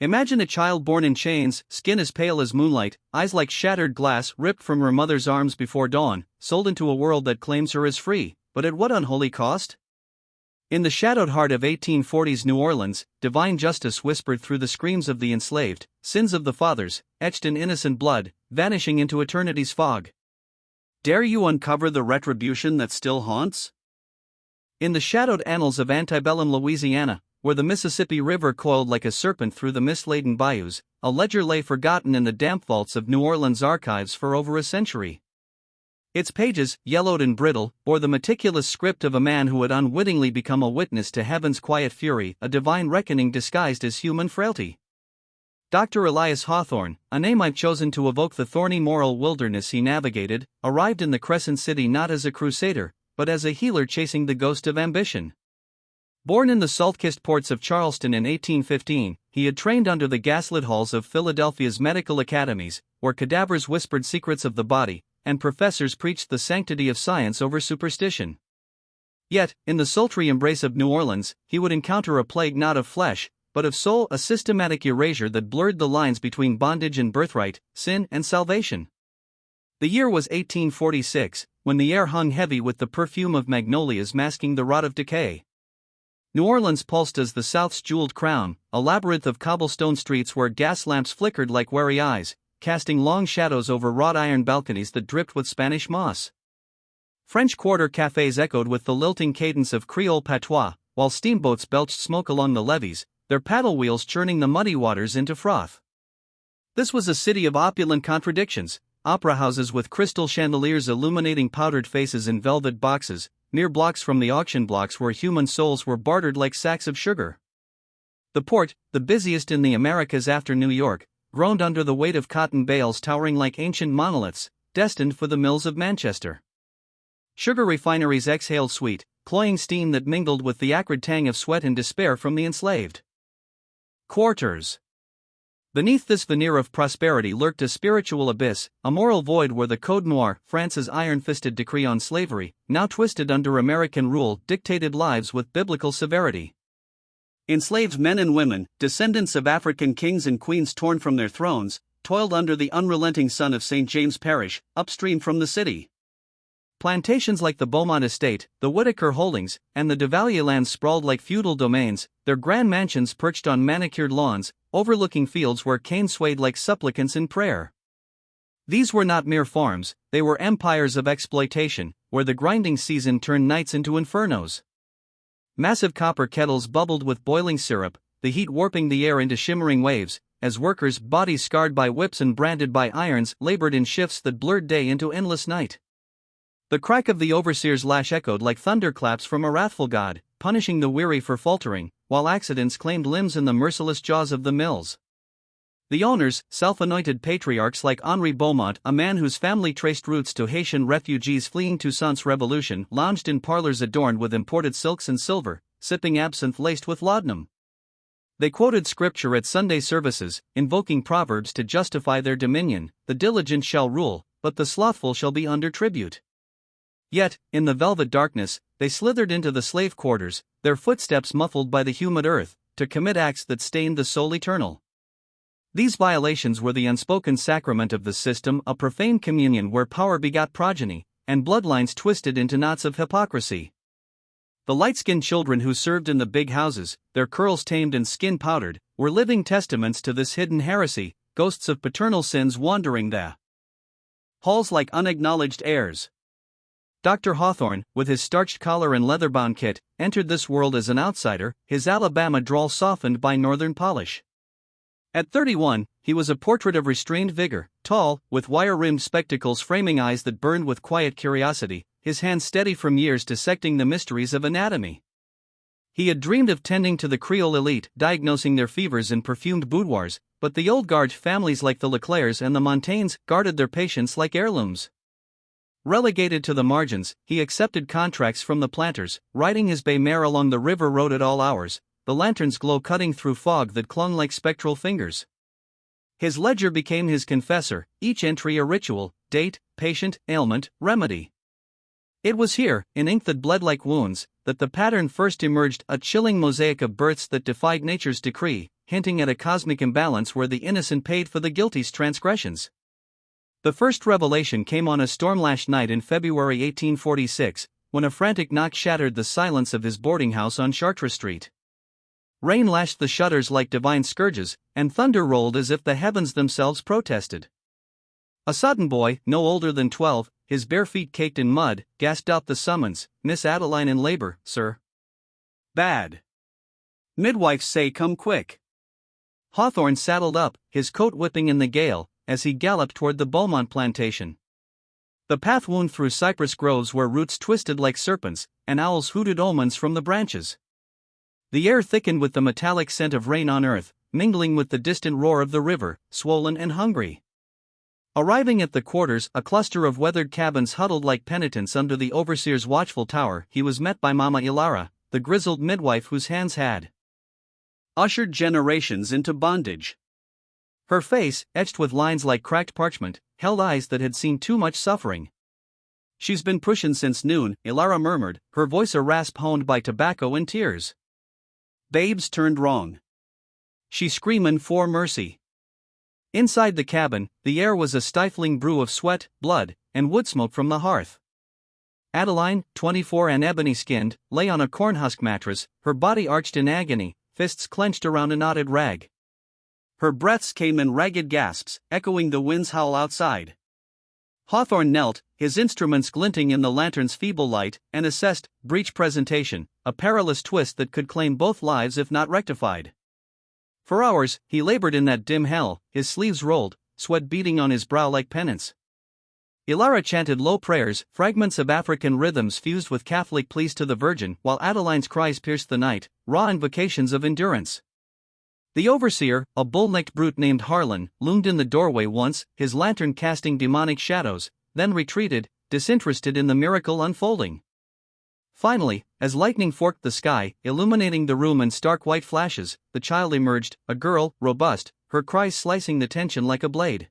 Imagine a child born in chains, skin as pale as moonlight, eyes like shattered glass ripped from her mother's arms before dawn, sold into a world that claims her as free, but at what unholy cost? In the shadowed heart of 1840s New Orleans, divine justice whispered through the screams of the enslaved, sins of the fathers, etched in innocent blood, vanishing into eternity's fog. Dare you uncover the retribution that still haunts? In the shadowed annals of antebellum Louisiana, where the Mississippi River coiled like a serpent through the mist-laden bayous, a ledger lay forgotten in the damp vaults of New Orleans archives for over a century. Its pages, yellowed and brittle, bore the meticulous script of a man who had unwittingly become a witness to heaven's quiet fury, a divine reckoning disguised as human frailty. Dr. Elias Hawthorne, a name I've chosen to evoke the thorny moral wilderness he navigated, arrived in the Crescent City not as a crusader, but as a healer chasing the ghost of ambition. Born in the salt-kissed ports of Charleston in 1815, he had trained under the gaslit halls of Philadelphia's medical academies, where cadavers whispered secrets of the body, and professors preached the sanctity of science over superstition. Yet, in the sultry embrace of New Orleans, he would encounter a plague not of flesh, but of soul, a systematic erasure that blurred the lines between bondage and birthright, sin and salvation. The year was 1846, when the air hung heavy with the perfume of magnolias masking the rot of decay. New Orleans pulsed as the South's jeweled crown, a labyrinth of cobblestone streets where gas lamps flickered like wary eyes, casting long shadows over wrought iron balconies that dripped with Spanish moss. French Quarter cafes echoed with the lilting cadence of Creole patois, while steamboats belched smoke along the levees, their paddle wheels churning the muddy waters into froth. This was a city of opulent contradictions, opera houses with crystal chandeliers illuminating powdered faces in velvet boxes, mere blocks from the auction blocks where human souls were bartered like sacks of sugar. The port, the busiest in the Americas after New York, groaned under the weight of cotton bales towering like ancient monoliths, destined for the mills of Manchester. Sugar refineries exhaled sweet, cloying steam that mingled with the acrid tang of sweat and despair from the enslaved. Quarters. Beneath this veneer of prosperity lurked a spiritual abyss, a moral void where the Code Noir, France's iron-fisted decree on slavery, now twisted under American rule, dictated lives with biblical severity. Enslaved men and women, descendants of African kings and queens torn from their thrones, toiled under the unrelenting sun of St. James Parish, upstream from the city. Plantations like the Beaumont Estate, the Whitaker Holdings, and the Duvalier lands sprawled like feudal domains, their grand mansions perched on manicured lawns, overlooking fields where cane swayed like supplicants in prayer. These were not mere farms, they were empires of exploitation, where the grinding season turned nights into infernos. Massive copper kettles bubbled with boiling syrup, the heat warping the air into shimmering waves, as workers, bodies scarred by whips and branded by irons, labored in shifts that blurred day into endless night. The crack of the overseer's lash echoed like thunderclaps from a wrathful god, punishing the weary for faltering, while accidents claimed limbs in the merciless jaws of the mills. The owners, self-anointed patriarchs like Henri Beaumont, a man whose family traced roots to Haitian refugees fleeing Toussaint's revolution, lounged in parlors adorned with imported silks and silver, sipping absinthe laced with laudanum. They quoted scripture at Sunday services, invoking proverbs to justify their dominion: the diligent shall rule, but the slothful shall be under tribute. Yet, in the velvet darkness, they slithered into the slave quarters, their footsteps muffled by the humid earth, to commit acts that stained the soul eternal. These violations were the unspoken sacrament of the system, a profane communion where power begot progeny, and bloodlines twisted into knots of hypocrisy. The light-skinned children who served in the big houses, their curls tamed and skin powdered, were living testaments to this hidden heresy, ghosts of paternal sins wandering the halls like unacknowledged heirs. Dr. Hawthorne, with his starched collar and leather-bound kit, entered this world as an outsider, his Alabama drawl softened by northern polish. At 31, he was a portrait of restrained vigor, tall, with wire-rimmed spectacles framing eyes that burned with quiet curiosity, his hands steady from years dissecting the mysteries of anatomy. He had dreamed of tending to the Creole elite, diagnosing their fevers in perfumed boudoirs, but the old guard families like the Leclercs and the Montaignes guarded their patients like heirlooms. Relegated to the margins, he accepted contracts from the planters, riding his bay mare along the river road at all hours, the lantern's glow cutting through fog that clung like spectral fingers. His ledger became his confessor, each entry a ritual: date, patient, ailment, remedy. It was here, in ink that bled like wounds, that the pattern first emerged, a chilling mosaic of births that defied nature's decree, hinting at a cosmic imbalance where the innocent paid for the guilty's transgressions. The first revelation came on a storm-lashed night in February 1846, when a frantic knock shattered the silence of his boarding house on Chartres Street. Rain lashed the shutters like divine scourges, and thunder rolled as if the heavens themselves protested. A sodden boy, no older than 12, his bare feet caked in mud, gasped out the summons, "Miss Adeline in labor, sir." "Bad. Midwives say come quick." Hawthorne saddled up, his coat whipping in the gale, as he galloped toward the Beaumont plantation. The path wound through cypress groves where roots twisted like serpents, and owls hooted omens from the branches. The air thickened with the metallic scent of rain on earth, mingling with the distant roar of the river, swollen and hungry. Arriving at the quarters, a cluster of weathered cabins huddled like penitents under the overseer's watchful tower, he was met by Mama Ilara, the grizzled midwife whose hands had ushered generations into bondage. Her face, etched with lines like cracked parchment, held eyes that had seen too much suffering. "She's been pushin' since noon," Ilara murmured, her voice a rasp honed by tobacco and tears. "Babe's turned wrong. She's screamin' for mercy." Inside the cabin, the air was a stifling brew of sweat, blood, and wood smoke from the hearth. Adeline, 24 and ebony-skinned, lay on a cornhusk mattress, her body arched in agony, fists clenched around a knotted rag. Her breaths came in ragged gasps, echoing the wind's howl outside. Hawthorne knelt, his instruments glinting in the lantern's feeble light, and assessed breech presentation, a perilous twist that could claim both lives if not rectified. For hours, he labored in that dim hell, his sleeves rolled, sweat beading on his brow like penance. Ilara chanted low prayers, fragments of African rhythms fused with Catholic pleas to the Virgin, while Adeline's cries pierced the night, raw invocations of endurance. The overseer, a bull-necked brute named Harlan, loomed in the doorway once, his lantern casting demonic shadows, then retreated, disinterested in the miracle unfolding. Finally, as lightning forked the sky, illuminating the room in stark white flashes, the child emerged, a girl, robust, her cries slicing the tension like a blade.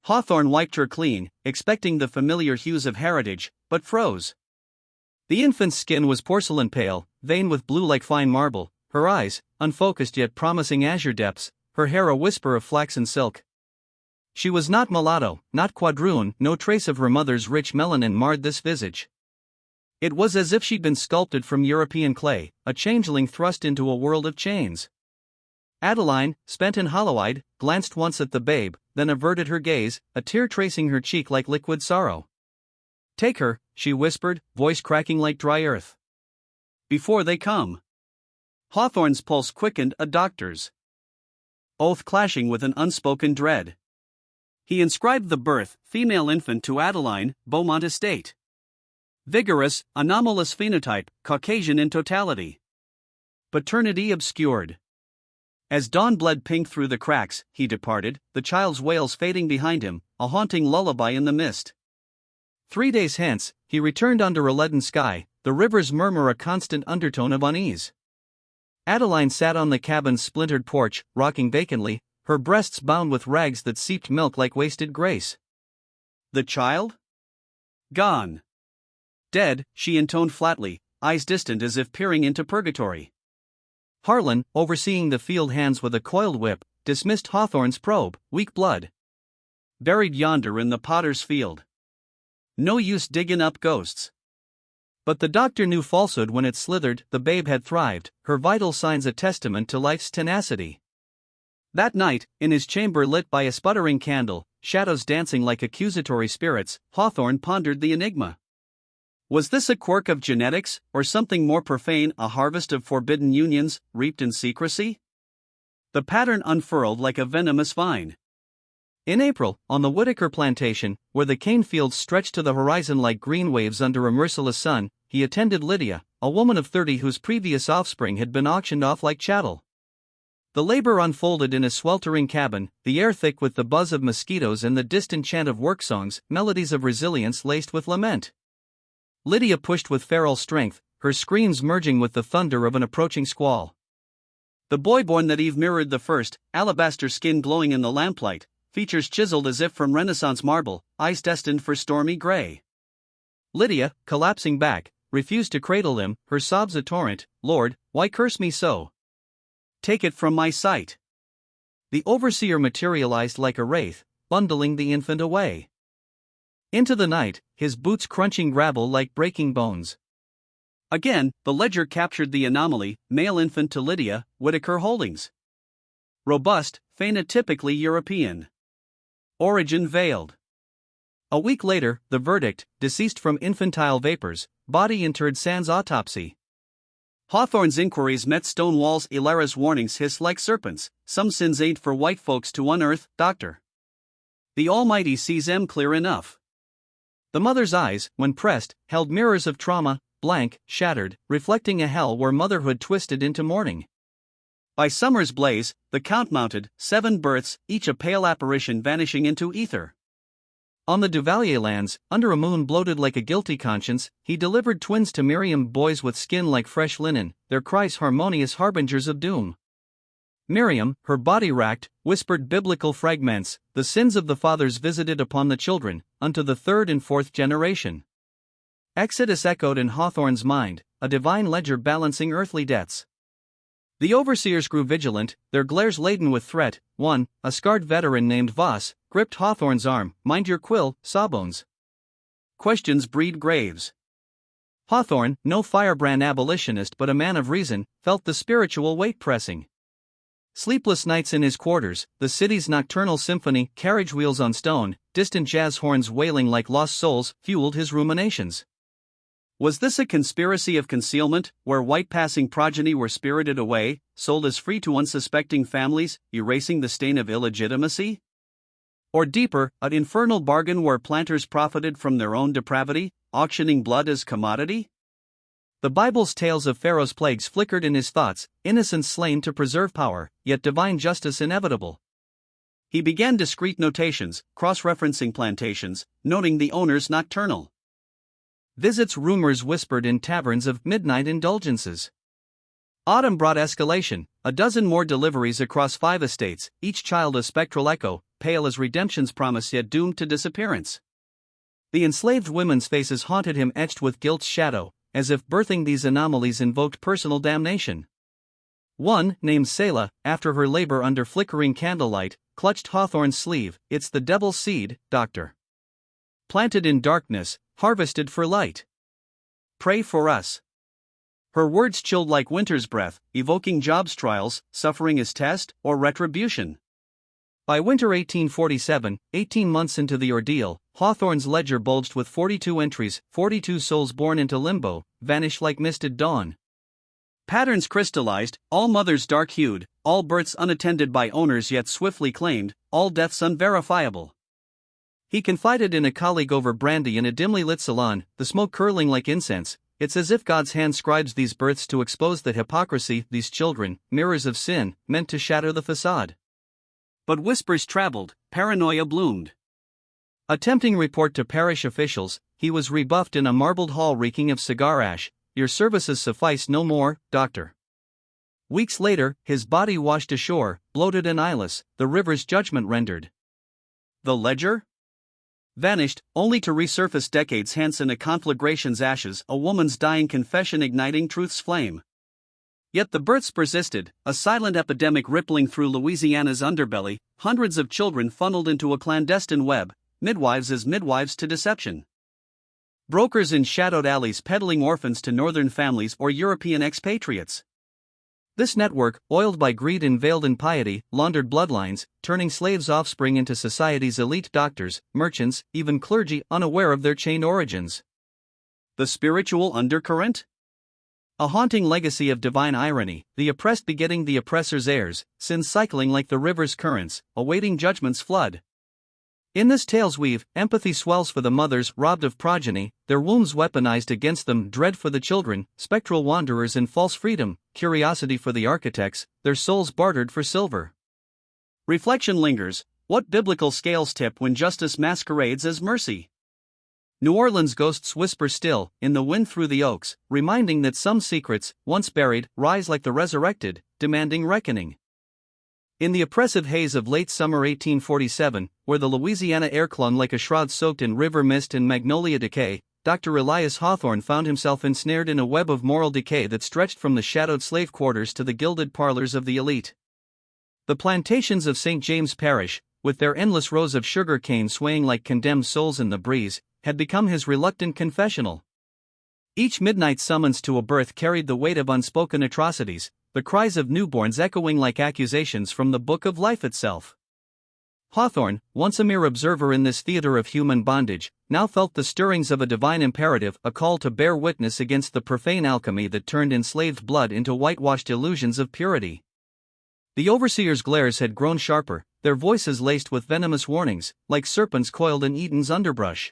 Hawthorne wiped her clean, expecting the familiar hues of heritage, but froze. The infant's skin was porcelain pale, veined with blue like fine marble, her eyes, unfocused yet promising azure depths, her hair a whisper of flaxen silk. She was not mulatto, not quadroon, no trace of her mother's rich melanin marred this visage. It was as if she'd been sculpted from European clay, a changeling thrust into a world of chains. Adeline, spent and hollow-eyed, glanced once at the babe, then averted her gaze, a tear tracing her cheek like liquid sorrow. "Take her," she whispered, voice cracking like dry earth. "Before they come." Hawthorne's pulse quickened, a doctor's oath clashing with an unspoken dread. He inscribed the birth, female infant to Adeline, Beaumont Estate. Vigorous, anomalous phenotype, Caucasian in totality. Paternity obscured. As dawn bled pink through the cracks, he departed, the child's wails fading behind him, a haunting lullaby in the mist. 3 days hence, he returned under a leaden sky, the river's murmur a constant undertone of unease. Adeline sat on the cabin's splintered porch, rocking vacantly, her breasts bound with rags that seeped milk like wasted grace. The child? Gone. Dead, she intoned flatly, eyes distant as if peering into purgatory. Harlan, overseeing the field hands with a coiled whip, dismissed Hawthorne's probe, weak blood. Buried yonder in the potter's field. No use digging up ghosts. But the doctor knew falsehood when it slithered, the babe had thrived, her vital signs a testament to life's tenacity. That night, in his chamber lit by a sputtering candle, shadows dancing like accusatory spirits, Hawthorne pondered the enigma. Was this a quirk of genetics, or something more profane, a harvest of forbidden unions, reaped in secrecy? The pattern unfurled like a venomous vine. In April, on the Whitaker plantation, where the cane fields stretched to the horizon like green waves under a merciless sun, he attended Lydia, a woman of 30 whose previous offspring had been auctioned off like chattel. The labor unfolded in a sweltering cabin, the air thick with the buzz of mosquitoes and the distant chant of work songs, melodies of resilience laced with lament. Lydia pushed with feral strength, her screams merging with the thunder of an approaching squall. The boy born that eve mirrored the first, alabaster skin glowing in the lamplight, features chiseled as if from Renaissance marble, eyes destined for stormy gray. Lydia, collapsing back, refused to cradle him, her sobs a torrent. "Lord, why curse me so? Take it from my sight. The overseer materialized like a wraith, bundling the infant away. Into the night, his boots crunching gravel like breaking bones. Again, the ledger captured the anomaly, male infant to Lydia, Whitaker Holdings. Robust, phenotypically European. Origin veiled. A week later, the verdict, deceased from infantile vapors, body interred sans autopsy. Hawthorne's inquiries met Stonewall's Ilara's warnings hiss like serpents, some sins ain't for white folks to unearth, doctor. The Almighty sees 'em clear enough. The mother's eyes, when pressed, held mirrors of trauma, blank, shattered, reflecting a hell where motherhood twisted into mourning. By summer's blaze, the count mounted, 7 births, each a pale apparition vanishing into ether. On the Duvalier lands, under a moon bloated like a guilty conscience, he delivered twins to Miriam, boys with skin like fresh linen, their cries harmonious harbingers of doom. Miriam, her body racked, whispered biblical fragments, the sins of the fathers visited upon the children, unto the 3rd and 4th generation. Exodus echoed in Hawthorne's mind, a divine ledger balancing earthly debts. The overseers grew vigilant, their glares laden with threat. One, a scarred veteran named Voss, gripped Hawthorne's arm. Mind your quill, Sawbones. Questions breed graves. Hawthorne, no firebrand abolitionist but a man of reason, felt the spiritual weight pressing. Sleepless nights in his quarters, the city's nocturnal symphony, carriage wheels on stone, distant jazz horns wailing like lost souls, fueled his ruminations. Was this a conspiracy of concealment, where white-passing progeny were spirited away, sold as free to unsuspecting families, erasing the stain of illegitimacy? Or deeper, an infernal bargain where planters profited from their own depravity, auctioning blood as commodity? The Bible's tales of Pharaoh's plagues flickered in his thoughts, innocents slain to preserve power, yet divine justice inevitable. He began discreet notations, cross-referencing plantations, noting the owner's nocturnal visits, rumors whispered in taverns of midnight indulgences. Autumn brought escalation, a dozen more deliveries across 5 estates, each child a spectral echo, pale as redemption's promise yet doomed to disappearance. The enslaved women's faces haunted him, etched with guilt's shadow, as if birthing these anomalies invoked personal damnation. One, named Selah, after her labor under flickering candlelight, clutched Hawthorne's sleeve. It's the devil's seed, doctor. Planted in darkness, harvested for light. Pray for us. Her words chilled like winter's breath, evoking jobs trials, suffering as test, or retribution. By winter 1847, 18 months into the ordeal, Hawthorne's ledger bulged with 42 entries, 42 souls born into limbo, vanished like misted dawn. Patterns crystallized, all mothers dark-hued, all births unattended by owners yet swiftly claimed, all deaths unverifiable. He confided in a colleague over brandy in a dimly lit salon, the smoke curling like incense. It's as if God's hand scribes these births to expose the hypocrisy, these children, mirrors of sin, meant to shatter the facade. But whispers traveled, paranoia bloomed. A tempting report to parish officials, he was rebuffed in a marbled hall reeking of cigar ash. Your services suffice no more, doctor. Weeks later, his body washed ashore, bloated and eyeless, the river's judgment rendered. The ledger? Vanished, only to resurface decades hence in a conflagration's ashes, a woman's dying confession igniting truth's flame. Yet the births persisted, a silent epidemic rippling through Louisiana's underbelly, hundreds of children funneled into a clandestine web, midwives as midwives to deception. Brokers in shadowed alleys peddling orphans to northern families or European expatriates. This network, oiled by greed and veiled in piety, laundered bloodlines, turning slaves' offspring into society's elite doctors, merchants, even clergy unaware of their chain origins. The spiritual undercurrent? A haunting legacy of divine irony, the oppressed begetting the oppressor's heirs, sin cycling like the river's currents, awaiting judgment's flood. In this tale's weave, empathy swells for the mothers robbed of progeny, their wombs weaponized against them, dread for the children, spectral wanderers in false freedom, curiosity for the architects, their souls bartered for silver. Reflection lingers, what biblical scales tip when justice masquerades as mercy? New Orleans ghosts whisper still, in the wind through the oaks, reminding that some secrets, once buried, rise like the resurrected, demanding reckoning. In the oppressive haze of late summer 1847, where the Louisiana air clung like a shroud soaked in river mist and magnolia decay, Dr. Elias Hawthorne found himself ensnared in a web of moral decay that stretched from the shadowed slave quarters to the gilded parlors of the elite. The plantations of St. James Parish, with their endless rows of sugar cane swaying like condemned souls in the breeze, had become his reluctant confessional. Each midnight summons to a birth carried the weight of unspoken atrocities, the cries of newborns echoing like accusations from the book of life itself. Hawthorne, once a mere observer in this theater of human bondage, now felt the stirrings of a divine imperative, a call to bear witness against the profane alchemy that turned enslaved blood into whitewashed illusions of purity. The overseers' glares had grown sharper, their voices laced with venomous warnings, like serpents coiled in Eden's underbrush.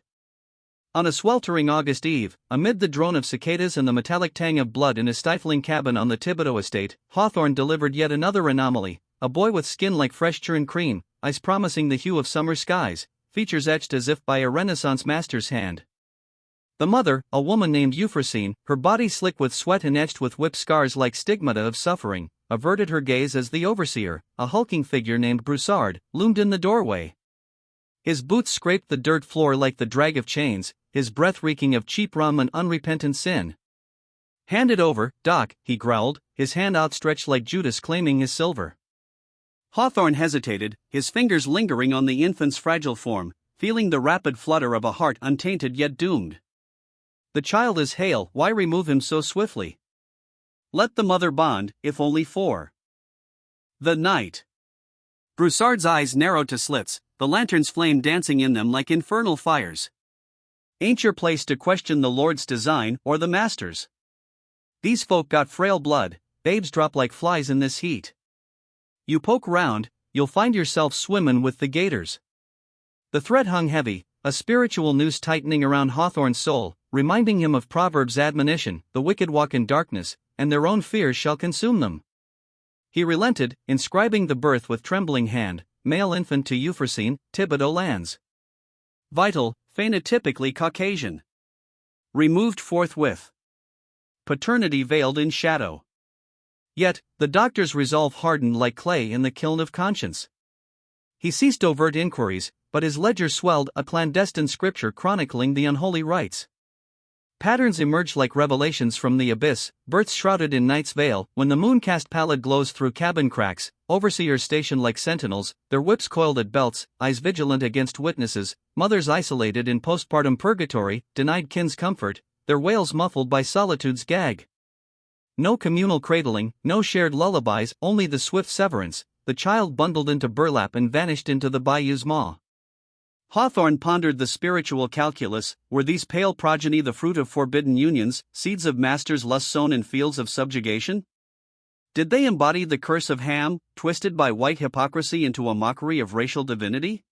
On a sweltering August eve, amid the drone of cicadas and the metallic tang of blood in a stifling cabin on the Thibodeau estate, Hawthorne delivered yet another anomaly, a boy with skin like fresh churned cream, eyes promising the hue of summer skies, features etched as if by a Renaissance master's hand. The mother, a woman named Euphrosyne, her body slick with sweat and etched with whip scars like stigmata of suffering, averted her gaze as the overseer, a hulking figure named Broussard, loomed in the doorway. His boots scraped the dirt floor like the drag of chains, his breath reeking of cheap rum and unrepentant sin. "Hand it over, Doc," he growled, his hand outstretched like Judas claiming his silver. Hawthorne hesitated, his fingers lingering on the infant's fragile form, feeling the rapid flutter of a heart untainted yet doomed. "The child is hale, why remove him so swiftly? Let the mother bond, if only for the night." Broussard's eyes narrowed to slits, the lantern's flame dancing in them like infernal fires. "Ain't your place to question the Lord's design or the Master's. These folk got frail blood, babes drop like flies in this heat. You poke round, you'll find yourself swimmin' with the gators." The thread hung heavy, a spiritual noose tightening around Hawthorne's soul, reminding him of Proverbs' admonition, "The wicked walk in darkness, and their own fears shall consume them." He relented, inscribing the birth with trembling hand, male infant to Euphrosyne, Thibodeau lands. Vital, phenotypically Caucasian. Removed forthwith. Paternity veiled in shadow. Yet, the doctor's resolve hardened like clay in the kiln of conscience. He ceased overt inquiries, but his ledger swelled, a clandestine scripture chronicling the unholy rites. Patterns emerged like revelations from the abyss, births shrouded in night's veil, when the moon cast pallid glows through cabin cracks, overseers stationed like sentinels, their whips coiled at belts, eyes vigilant against witnesses, mothers isolated in postpartum purgatory, denied kin's comfort, their wails muffled by solitude's gag. No communal cradling, no shared lullabies, only the swift severance, the child bundled into burlap and vanished into the bayou's maw. Hawthorne pondered the spiritual calculus, were these pale progeny the fruit of forbidden unions, seeds of masters' lust sown in fields of subjugation? Did they embody the curse of Ham, twisted by white hypocrisy into a mockery of racial divinity?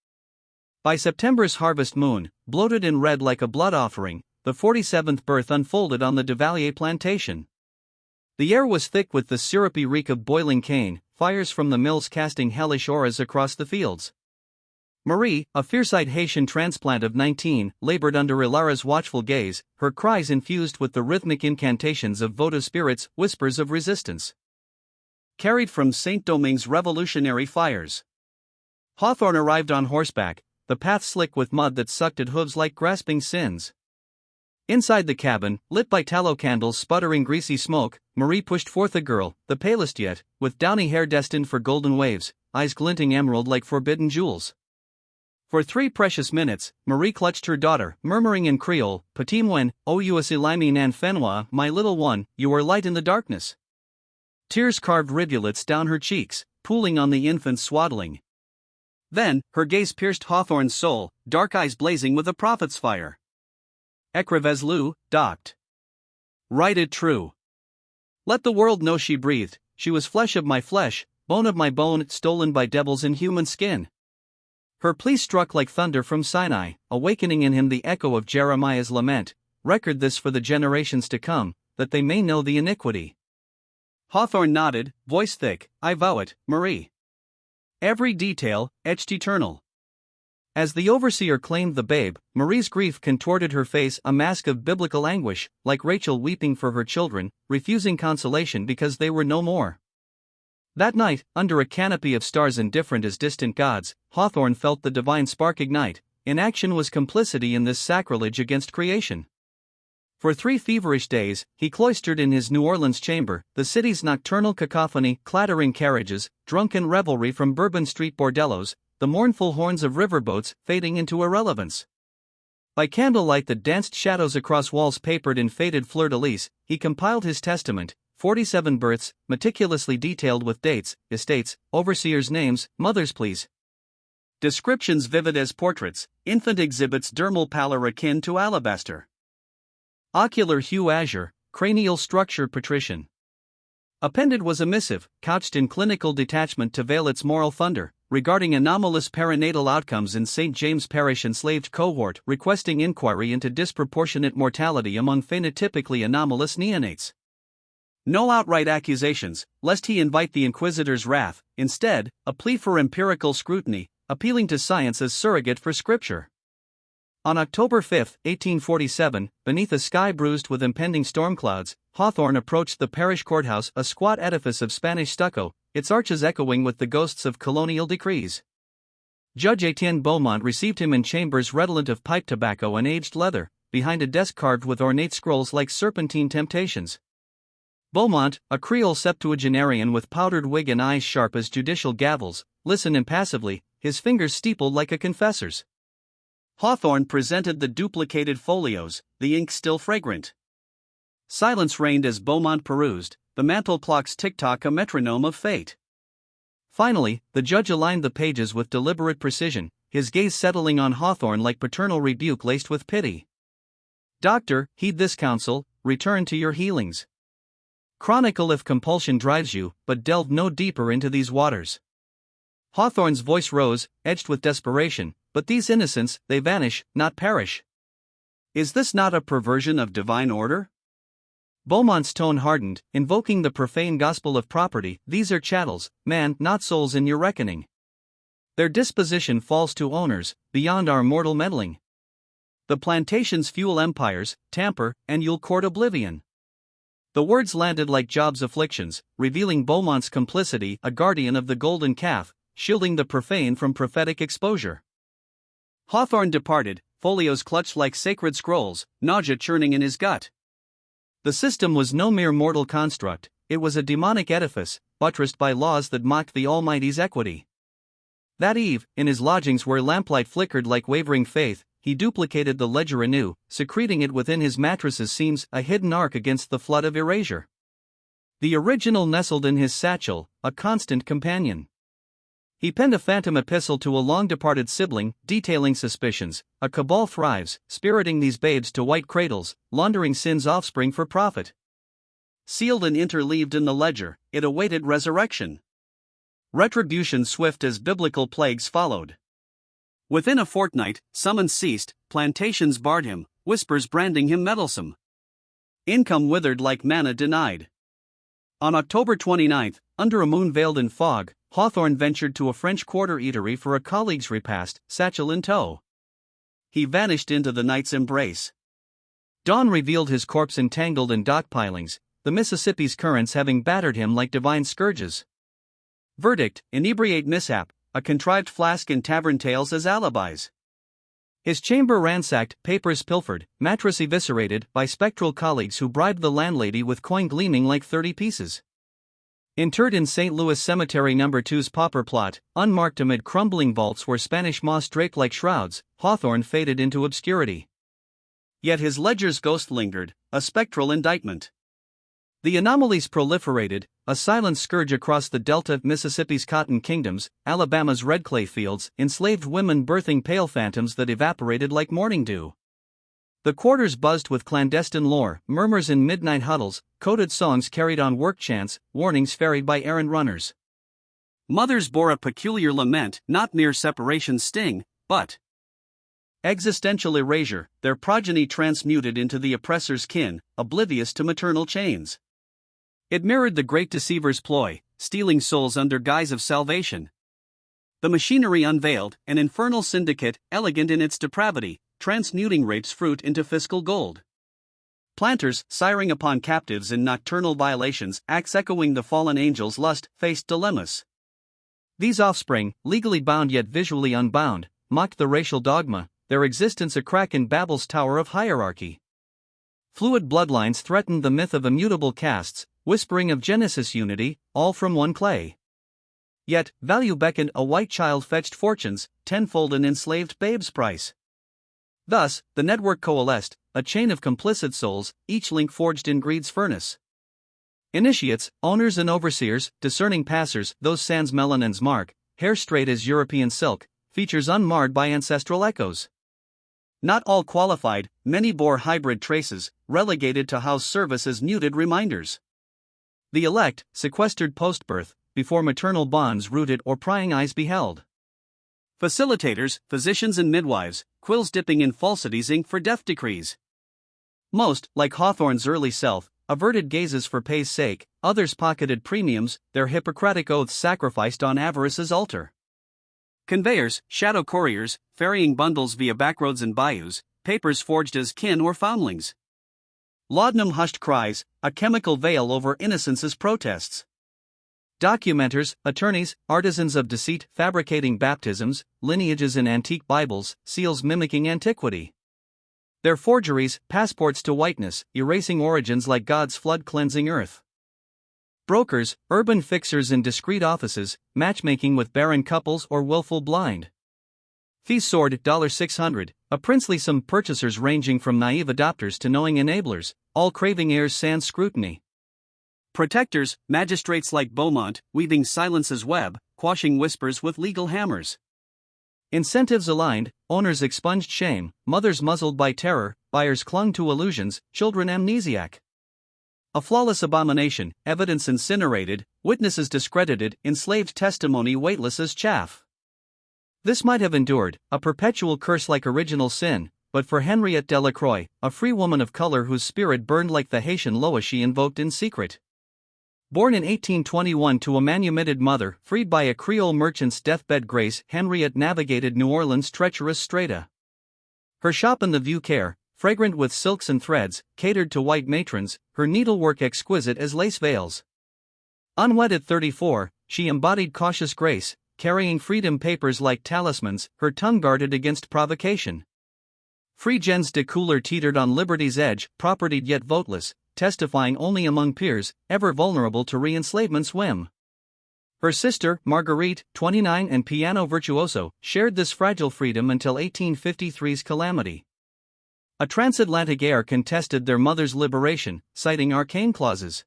By September's harvest moon, bloated in red like a blood offering, the 47th birth unfolded on the Duvalier plantation. The air was thick with the syrupy reek of boiling cane, fires from the mills casting hellish auras across the fields. Marie, a fierce-eyed Haitian transplant of 19, labored under Ilara's watchful gaze, her cries infused with the rhythmic incantations of votive spirits, whispers of resistance. Carried from Saint-Domingue's revolutionary fires. Hawthorne arrived on horseback, the path slick with mud that sucked at hooves like grasping sins. Inside the cabin, lit by tallow candles sputtering greasy smoke, Marie pushed forth a girl, the palest yet, with downy hair destined for golden waves, eyes glinting emerald like forbidden jewels. For 3 precious minutes, Marie clutched her daughter, murmuring in Creole, "Petit moine, o us ilami nan fenois, my little one, you are light in the darkness." Tears carved rivulets down her cheeks, pooling on the infant's swaddling. Then, her gaze pierced Hawthorne's soul, dark eyes blazing with a prophet's fire. "Écrivez lu, doct. Write it true. Let the world know she breathed, she was flesh of my flesh, bone of my bone, stolen by devils in human skin." Her plea struck like thunder from Sinai, awakening in him the echo of Jeremiah's lament, "Record this for the generations to come, that they may know the iniquity." Hawthorne nodded, voice thick, "I vow it, Marie. Every detail, etched eternal." As the overseer claimed the babe, Marie's grief contorted her face, a mask of biblical anguish, like Rachel weeping for her children, refusing consolation because they were no more. That night, under a canopy of stars indifferent as distant gods, Hawthorne felt the divine spark ignite. Inaction was complicity in this sacrilege against creation. For 3 feverish days, he cloistered in his New Orleans chamber, the city's nocturnal cacophony, clattering carriages, drunken revelry from Bourbon Street bordellos, the mournful horns of riverboats fading into irrelevance. By candlelight that danced shadows across walls papered in faded fleur-de-lis, he compiled his testament, 47 births, meticulously detailed with dates, estates, overseers' names, mothers' pleas. Descriptions vivid as portraits, infant exhibits dermal pallor akin to alabaster. Ocular hue azure, cranial structure patrician. Appended was a missive, couched in clinical detachment to veil its moral thunder, regarding anomalous perinatal outcomes in St. James Parish enslaved cohort, requesting inquiry into disproportionate mortality among phenotypically anomalous neonates. No outright accusations, lest he invite the inquisitor's wrath, instead, a plea for empirical scrutiny, appealing to science as surrogate for scripture. On October 5, 1847, beneath a sky bruised with impending storm clouds, Hawthorne approached the parish courthouse, a squat edifice of Spanish stucco, its arches echoing with the ghosts of colonial decrees. Judge Etienne Beaumont received him in chambers redolent of pipe tobacco and aged leather, behind a desk carved with ornate scrolls like serpentine temptations. Beaumont, a Creole septuagenarian with powdered wig and eyes sharp as judicial gavels, listened impassively, his fingers steepled like a confessor's. Hawthorne presented the duplicated folios, the ink still fragrant. Silence reigned as Beaumont perused, the mantel clock's tick-tock a metronome of fate. Finally, the judge aligned the pages with deliberate precision, his gaze settling on Hawthorne like paternal rebuke laced with pity. "Doctor, heed this counsel, return to your healings. Chronicle if compulsion drives you, but delve no deeper into these waters." Hawthorne's voice rose, edged with desperation, "But these innocents, they vanish, not perish. Is this not a perversion of divine order?" Beaumont's tone hardened, invoking the profane gospel of property. "These are chattels, man, not souls in your reckoning. Their disposition falls to owners, beyond our mortal meddling. The plantations fuel empires, tamper, and you'll court oblivion." The words landed like Job's afflictions, revealing Beaumont's complicity, a guardian of the golden calf, shielding the profane from prophetic exposure. Hawthorne departed, folios clutched like sacred scrolls, nausea churning in his gut. The system was no mere mortal construct, it was a demonic edifice, buttressed by laws that mocked the Almighty's equity. That eve, in his lodgings where lamplight flickered like wavering faith, he duplicated the ledger anew, secreting it within his mattress's seams, a hidden ark against the flood of erasure. The original nestled in his satchel, a constant companion. He penned a phantom epistle to a long-departed sibling, detailing suspicions. A cabal thrives, spiriting these babes to white cradles, laundering sin's offspring for profit. Sealed and interleaved in the ledger, it awaited resurrection. Retribution swift as biblical plagues followed. Within a fortnight, summons ceased, plantations barred him, whispers branding him meddlesome. Income withered like manna denied. On October 29, under a moon veiled in fog, Hawthorne ventured to a French Quarter eatery for a colleague's repast, satchel in tow. He vanished into the night's embrace. Dawn revealed his corpse entangled in dock pilings, the Mississippi's currents having battered him like divine scourges. Verdict: inebriate mishap, a contrived flask and tavern tales as alibis. His chamber ransacked, papers pilfered, mattress eviscerated by spectral colleagues who bribed the landlady with coin gleaming like 30 pieces. Interred in St. Louis Cemetery No. 2's pauper plot, unmarked amid crumbling vaults where Spanish moss draped like shrouds, Hawthorne faded into obscurity. Yet his ledger's ghost lingered, a spectral indictment. The anomalies proliferated, a silent scourge across the delta of Mississippi's cotton kingdoms, Alabama's red clay fields, enslaved women birthing pale phantoms that evaporated like morning dew. The quarters buzzed with clandestine lore, murmurs in midnight huddles, coded songs carried on work chants, warnings ferried by errant runners. Mothers bore a peculiar lament, not mere separation's sting, but existential erasure, their progeny transmuted into the oppressor's kin, oblivious to maternal chains. It mirrored the great deceiver's ploy, stealing souls under guise of salvation. The machinery unveiled, an infernal syndicate, elegant in its depravity, transmuting rape's fruit into fiscal gold. Planters, siring upon captives in nocturnal violations, acts echoing the fallen angel's lust, faced dilemmas. These offspring, legally bound yet visually unbound, mocked the racial dogma, their existence a crack in Babel's tower of hierarchy. Fluid bloodlines threatened the myth of immutable castes, whispering of Genesis unity, all from one clay. Yet, value beckoned, a white child fetched fortunes, tenfold an enslaved babe's price. Thus, the network coalesced, a chain of complicit souls, each link forged in greed's furnace. Initiates, owners and overseers, discerning passers, those sans melanins mark, hair straight as European silk, features unmarred by ancestral echoes. Not all qualified, many bore hybrid traces, relegated to house service as muted reminders. The elect, sequestered post-birth, before maternal bonds rooted or prying eyes beheld. Facilitators, physicians and midwives, quills dipping in falsities ink for death decrees. Most, like Hawthorne's early self, averted gazes for pay's sake, others pocketed premiums, their Hippocratic oaths sacrificed on avarice's altar. Conveyors, shadow couriers, ferrying bundles via backroads and bayous, papers forged as kin or foundlings. Laudanum hushed cries, a chemical veil over innocence's protests. Documenters, attorneys, artisans of deceit, fabricating baptisms, lineages in antique Bibles, seals mimicking antiquity. Their forgeries, passports to whiteness, erasing origins like God's flood cleansing earth. Brokers, urban fixers in discreet offices, matchmaking with barren couples or willful blind. Fees soared $600, a princely sum, purchasers ranging from naive adopters to knowing enablers, all craving heirs sans scrutiny. Protectors, magistrates like Beaumont, weaving silence's web, quashing whispers with legal hammers. Incentives aligned, owners expunged shame, mothers muzzled by terror, buyers clung to illusions, children amnesiac. A flawless abomination, evidence incinerated, witnesses discredited, enslaved testimony weightless as chaff. This might have endured, a perpetual curse like original sin, but for Henriette Delacroix, a free woman of color whose spirit burned like the Haitian Loa she invoked in secret. Born in 1821 to a manumitted mother, freed by a Creole merchant's deathbed grace, Henriette navigated New Orleans' treacherous strata. Her shop in the Vieux Carre, fragrant with silks and threads, catered to white matrons, her needlework exquisite as lace veils. Unwed at 34, she embodied cautious grace, carrying freedom papers like talismans, her tongue guarded against provocation. Free gens de couleur teetered on liberty's edge, propertied yet voteless, testifying only among peers, ever vulnerable to re-enslavement's whim. Her sister, Marguerite, 29 and piano virtuoso, shared this fragile freedom until 1853's calamity. A transatlantic heir contested their mother's liberation, citing arcane clauses.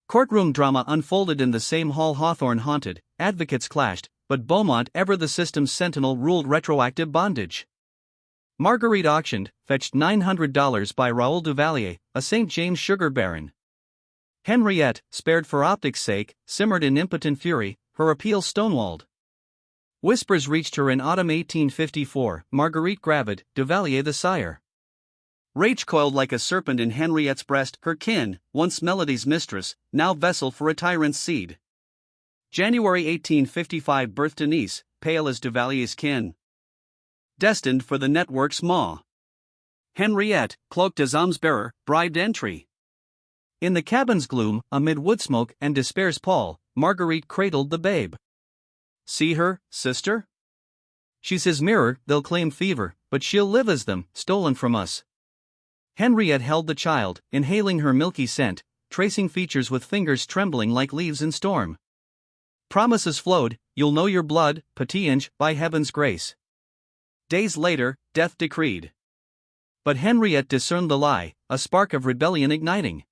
Courtroom drama unfolded in the same hall Hawthorne haunted, advocates clashed, but Beaumont, ever the system's sentinel, ruled retroactive bondage. Marguerite auctioned, fetched $900 by Raoul Duvalier, a St. James sugar baron. Henriette, spared for optics' sake, simmered in impotent fury, her appeal stonewalled. Whispers reached her in autumn 1854, Marguerite gravid, Duvalier the sire. Rage coiled like a serpent in Henriette's breast, her kin, once melody's mistress, now vessel for a tyrant's seed. January 1855 birth Denise, pale as Duvalier's kin. Destined for the network's maw. Henriette, cloaked as almsbearer, bribed entry. In the cabin's gloom, amid woodsmoke and despair's pall, Marguerite cradled the babe. See her, sister? She's his mirror, they'll claim fever, but she'll live as them, stolen from us. Henriette held the child, inhaling her milky scent, tracing features with fingers trembling like leaves in storm. Promises flowed, you'll know your blood, Petit-Ange, by heaven's grace. Days later, death decreed. But Henriette discerned the lie, a spark of rebellion igniting.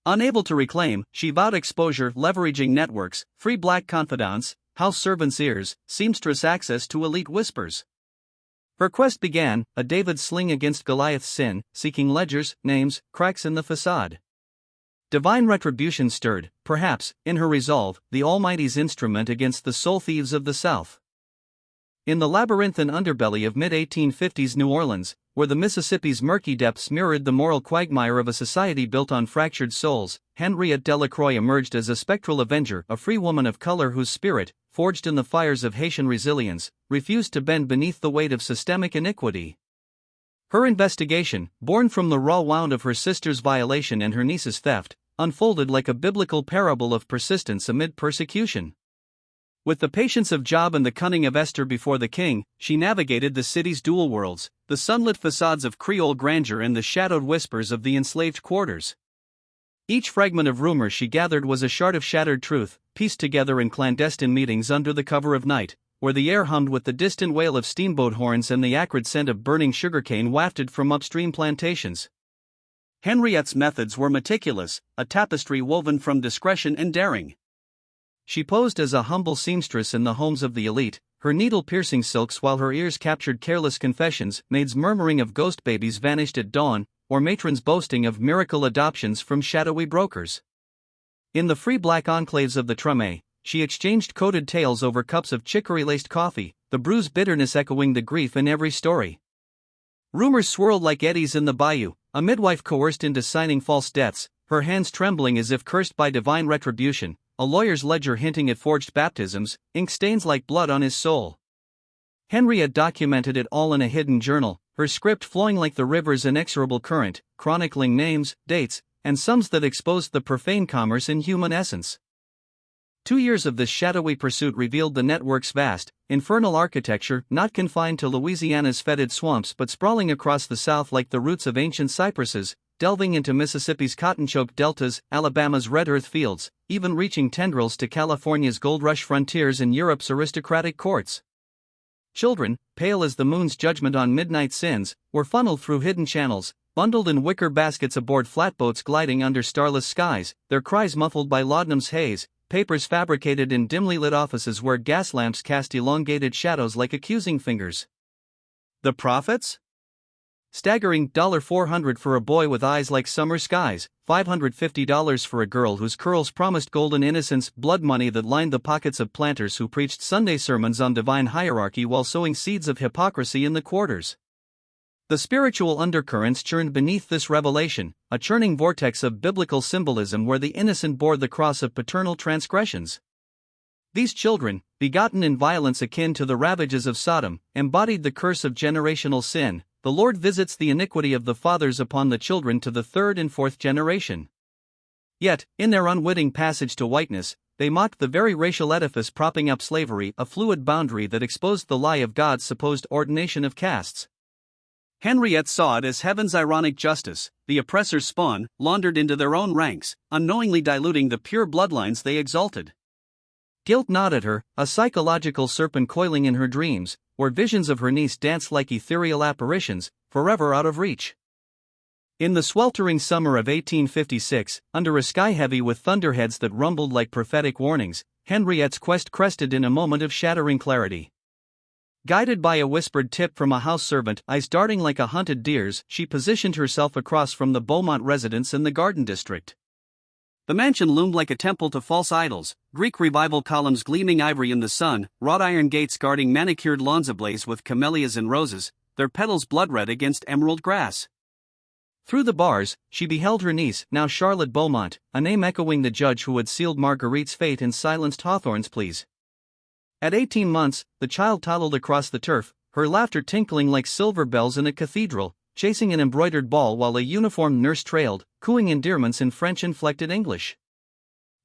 Unable to reclaim, she vowed exposure, leveraging networks, free black confidants, house servants' ears, seamstress access to elite whispers. Her quest began, a David sling against Goliath's sin, seeking ledgers, names, cracks in the facade. Divine retribution stirred, perhaps, in her resolve, the Almighty's instrument against the soul thieves of the South. In the labyrinthine underbelly of mid-1850s New Orleans, where the Mississippi's murky depths mirrored the moral quagmire of a society built on fractured souls, Henriette Delacroix emerged as a spectral avenger, a free woman of color whose spirit, forged in the fires of Haitian resilience, refused to bend beneath the weight of systemic iniquity. Her investigation, born from the raw wound of her sister's violation and her niece's theft, unfolded like a biblical parable of persistence amid persecution. With the patience of Job and the cunning of Esther before the king, she navigated the city's dual worlds, the sunlit facades of Creole grandeur and the shadowed whispers of the enslaved quarters. Each fragment of rumor she gathered was a shard of shattered truth, pieced together in clandestine meetings under the cover of night, where the air hummed with the distant wail of steamboat horns and the acrid scent of burning sugarcane wafted from upstream plantations. Henriette's methods were meticulous, a tapestry woven from discretion and daring. She posed as a humble seamstress in the homes of the elite, her needle piercing silks while her ears captured careless confessions, maids murmuring of ghost babies vanished at dawn, or matrons boasting of miracle adoptions from shadowy brokers. In the free black enclaves of the Treme, she exchanged coded tales over cups of chicory-laced coffee, the bruised bitterness echoing the grief in every story. Rumors swirled like eddies in the bayou, a midwife coerced into signing false deaths, her hands trembling as if cursed by divine retribution, a lawyer's ledger hinting at forged baptisms, ink stains like blood on his soul. Henriette documented it all in a hidden journal, her script flowing like the river's inexorable current, chronicling names, dates, and sums that exposed the profane commerce in human essence. 2 years of this shadowy pursuit revealed the network's vast, infernal architecture, not confined to Louisiana's fetid swamps but sprawling across the South like the roots of ancient cypresses, delving into Mississippi's cotton-choked deltas, Alabama's red earth fields, even reaching tendrils to California's gold rush frontiers and Europe's aristocratic courts. Children, pale as the moon's judgment on midnight sins, were funneled through hidden channels, bundled in wicker baskets aboard flatboats gliding under starless skies, their cries muffled by laudanum's haze, papers fabricated in dimly lit offices where gas lamps cast elongated shadows like accusing fingers. The profits? Staggering $400 for a boy with eyes like summer skies, $550 for a girl whose curls promised golden innocence, blood money that lined the pockets of planters who preached Sunday sermons on divine hierarchy while sowing seeds of hypocrisy in the quarters. The spiritual undercurrents churned beneath this revelation, a churning vortex of biblical symbolism where the innocent bore the cross of paternal transgressions. These children, begotten in violence akin to the ravages of Sodom, embodied the curse of generational sin. The Lord visits the iniquity of the fathers upon the children to the third and fourth generation. Yet, in their unwitting passage to whiteness, they mocked the very racial edifice propping up slavery, a fluid boundary that exposed the lie of God's supposed ordination of castes. Henriette saw it as heaven's ironic justice, the oppressor's spawn, laundered into their own ranks, unknowingly diluting the pure bloodlines they exalted. Guilt gnawed at her, a psychological serpent coiling in her dreams, where visions of her niece danced like ethereal apparitions, forever out of reach. In the sweltering summer of 1856, under a sky heavy with thunderheads that rumbled like prophetic warnings, Henriette's quest crested in a moment of shattering clarity. Guided by a whispered tip from a house servant, eyes darting like a hunted deer's, she positioned herself across from the Beaumont residence in the Garden District. The mansion loomed like a temple to false idols, Greek revival columns gleaming ivory in the sun, wrought iron gates guarding manicured lawns ablaze with camellias and roses, their petals blood-red against emerald grass. Through the bars, she beheld her niece, now Charlotte Beaumont, a name echoing the judge who had sealed Marguerite's fate and silenced Hawthorne's pleas. At 18 months, the child toddled across the turf, her laughter tinkling like silver bells in a cathedral, chasing an embroidered ball while a uniformed nurse trailed, cooing endearments in French-inflected English.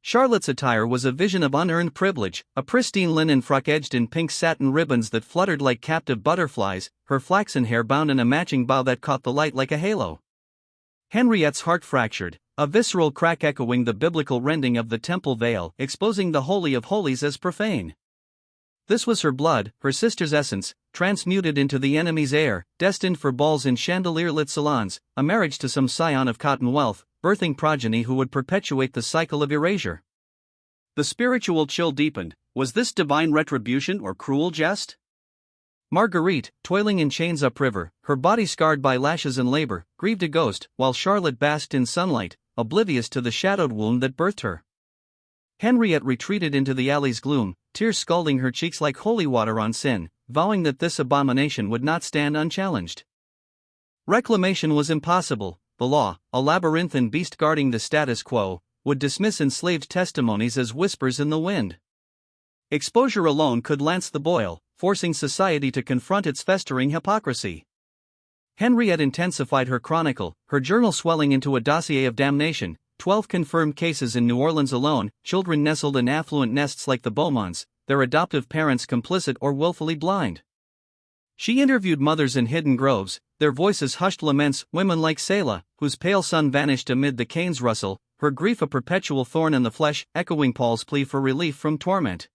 Charlotte's attire was a vision of unearned privilege, a pristine linen frock edged in pink satin ribbons that fluttered like captive butterflies, her flaxen hair bound in a matching bow that caught the light like a halo. Henriette's heart fractured, a visceral crack echoing the biblical rending of the temple veil, exposing the Holy of Holies as profane. This was her blood, her sister's essence, transmuted into the enemy's heir, destined for balls in chandelier-lit salons, a marriage to some scion of cotton wealth, birthing progeny who would perpetuate the cycle of erasure. The spiritual chill deepened. Was this divine retribution or cruel jest? Marguerite, toiling in chains upriver, her body scarred by lashes and labor, grieved a ghost, while Charlotte basked in sunlight, oblivious to the shadowed wound that birthed her. Henriette retreated into the alley's gloom, tears scalding her cheeks like holy water on sin, vowing that this abomination would not stand unchallenged. Reclamation was impossible. The law, a labyrinthine beast guarding the status quo, would dismiss enslaved testimonies as whispers in the wind. Exposure alone could lance the boil, forcing society to confront its festering hypocrisy. Henriette intensified her chronicle, her journal swelling into a dossier of damnation. 12 confirmed cases in New Orleans alone, children nestled in affluent nests like the Beaumonts, their adoptive parents complicit or willfully blind. She interviewed mothers in hidden groves, their voices hushed laments, women like Selah, whose pale son vanished amid the cane's rustle, her grief a perpetual thorn in the flesh, echoing Paul's plea for relief from torment.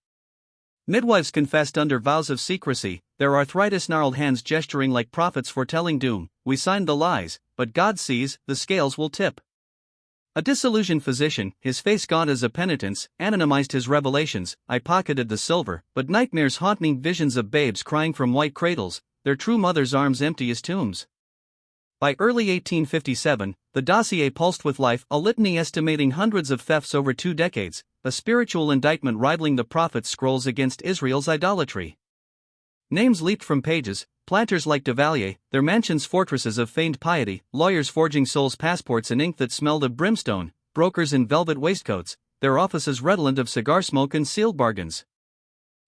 Midwives confessed under vows of secrecy, their arthritis-gnarled hands gesturing like prophets foretelling doom. We signed the lies, but God sees, the scales will tip. A disillusioned physician, his face gaunt as a penitence, anonymized his revelations. I pocketed the silver, but nightmares haunt me, visions of babes crying from white cradles, their true mother's arms empty as tombs. By early 1857, the dossier pulsed with life, a litany estimating hundreds of thefts over 2 decades, a spiritual indictment rivaling the prophet's scrolls against Israel's idolatry. Names leaped from pages, planters like Duvalier, their mansions fortresses of feigned piety, lawyers forging souls' passports in ink that smelled of brimstone, brokers in velvet waistcoats, their offices redolent of cigar smoke and sealed bargains.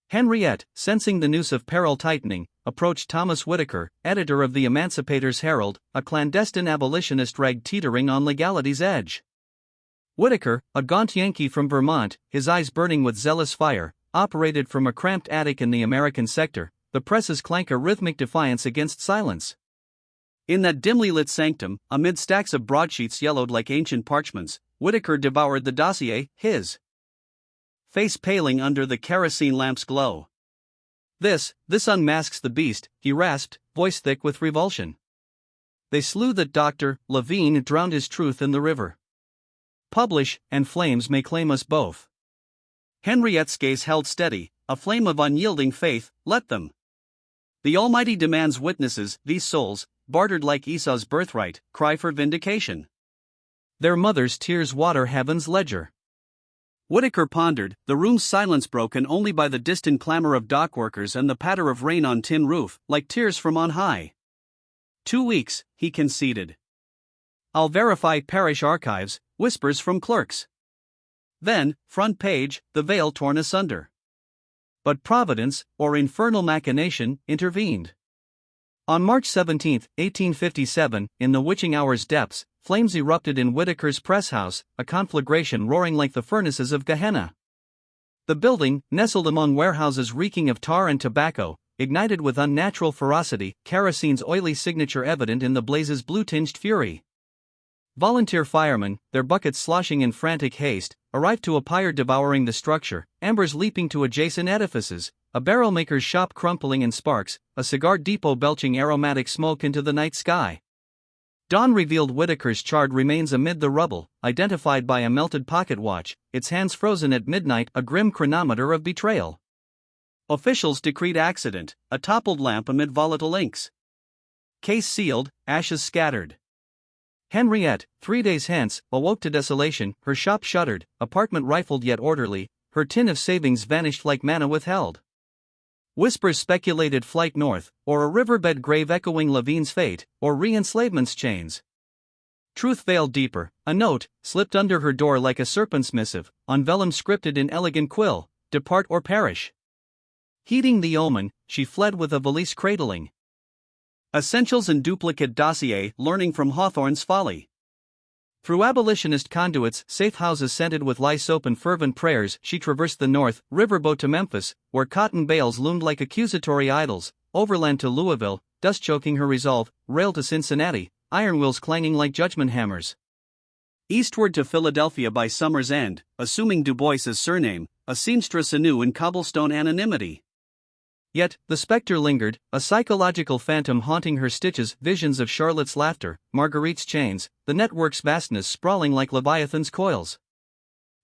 Henriette, sensing the noose of peril tightening, approached Thomas Whitaker, editor of the Emancipator's Herald, a clandestine abolitionist rag teetering on legality's edge. Whitaker, a gaunt Yankee from Vermont, his eyes burning with zealous fire, operated from a cramped attic in the American sector, the press's clank a rhythmic defiance against silence. In that dimly lit sanctum, amid stacks of broadsheets yellowed like ancient parchments, Whitaker devoured the dossier, his face paling under the kerosene lamp's glow. This unmasks the beast, he rasped, voice thick with revulsion. They slew that Dr. Levine, drowned his truth in the river. Publish, and flames may claim us both. Henriette's gaze held steady, a flame of unyielding faith. Let them. The Almighty demands witnesses. These souls, bartered like Esau's birthright, cry for vindication. Their mother's tears water heaven's ledger. Whitaker pondered, the room's silence broken only by the distant clamor of dockworkers and the patter of rain on tin roof, like tears from on high. 2 weeks, he conceded. I'll verify parish archives, whispers from clerks. Then, front page, the veil torn asunder. But Providence, or infernal machination, intervened. On March 17, 1857, in the witching hour's depths, flames erupted in Whitaker's press house, a conflagration roaring like the furnaces of Gehenna. The building, nestled among warehouses reeking of tar and tobacco, ignited with unnatural ferocity, kerosene's oily signature evident in the blaze's blue-tinged fury. Volunteer firemen, their buckets sloshing in frantic haste, arrived to a pyre devouring the structure, embers leaping to adjacent edifices, a barrel-maker's shop crumpling in sparks, a cigar depot belching aromatic smoke into the night sky. Dawn revealed Whitaker's charred remains amid the rubble, identified by a melted pocket watch, its hands frozen at midnight, a grim chronometer of betrayal. Officials decreed accident, a toppled lamp amid volatile inks. Case sealed, ashes scattered. Henriette, 3 days hence, awoke to desolation, her shop shuttered, apartment rifled yet orderly, her tin of savings vanished like manna withheld. Whispers speculated flight north, or a riverbed grave echoing Levine's fate, or re-enslavement's chains. Truth veiled deeper, a note, slipped under her door like a serpent's missive, on vellum scripted in elegant quill, depart or perish. Heeding the omen, she fled with a valise cradling essentials and duplicate dossier, learning from Hawthorne's folly. Through abolitionist conduits, safe houses scented with lye soap and fervent prayers, she traversed the north, riverboat to Memphis, where cotton bales loomed like accusatory idols, overland to Louisville, dust choking her resolve, rail to Cincinnati, iron wheels clanging like judgment hammers. Eastward to Philadelphia by summer's end, assuming Du Bois's surname, a seamstress anew in cobblestone anonymity. Yet, the specter lingered, a psychological phantom haunting her stitches, visions of Charlotte's laughter, Marguerite's chains, the network's vastness sprawling like Leviathan's coils.